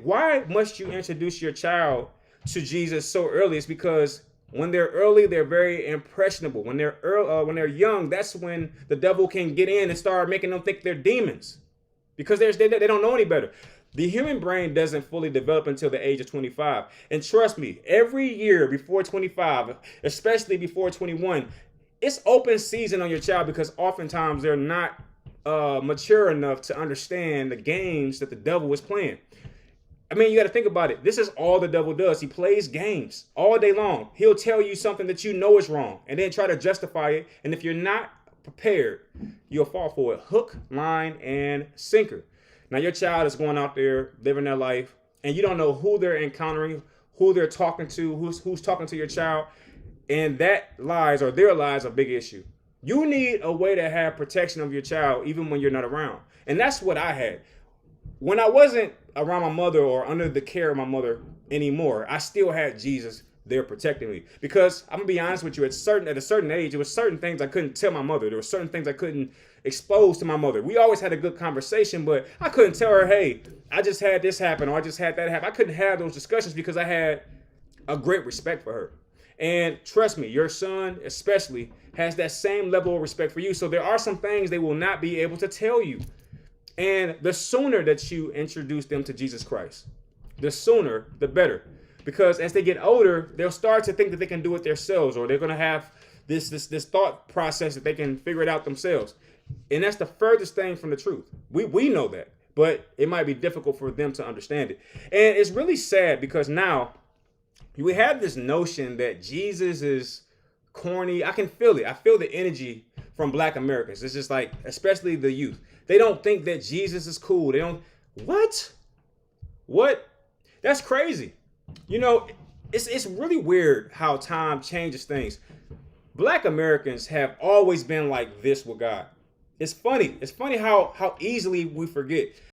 Why must you introduce your child to Jesus so early? It's because when they're early, they're very impressionable. When they're young, that's when the devil can get in and start making them think they're demons because they don't know any better. The human brain doesn't fully develop until the age of 25. And trust me, every year before 25, especially before 21, it's open season on your child because oftentimes they're not mature enough to understand the games that the devil is playing. I mean, you got to think about it. This is all the devil does. He plays games all day long. He'll tell you something that you know is wrong and then try to justify it. And if you're not prepared, you'll fall for it. Hook, line, and sinker. Now, your child is going out there living their life, and you don't know who they're encountering, who they're talking to, who's talking to your child. And that lies, or their lies, are a big issue. You need a way to have protection of your child even when you're not around. And that's what I had. When I wasn't around my mother or under the care of my mother anymore, I still had Jesus there protecting me. Because I'm gonna be honest with you, at a certain age, there were certain things I couldn't tell my mother. There were certain things I couldn't expose to my mother. We always had a good conversation, but I couldn't tell her, hey, I just had this happen or I just had that happen. I couldn't have those discussions because I had a great respect for her. And trust me, your son especially has that same level of respect for you. So there are some things they will not be able to tell you. And the sooner that you introduce them to Jesus Christ, the sooner, the better. Because as they get older, they'll start to think that they can do it themselves, or they're going to have this thought process that they can figure it out themselves. And that's the furthest thing from the truth. We know that, but it might be difficult for them to understand it. And it's really sad because now we have this notion that Jesus is corny. I can feel it. I feel the energy from Black Americans. It's just like, especially the youth. They don't think that Jesus is cool. They don't. What? That's crazy. You know, it's really weird how time changes things. Black Americans have always been like this with God. It's funny. It's funny how easily we forget.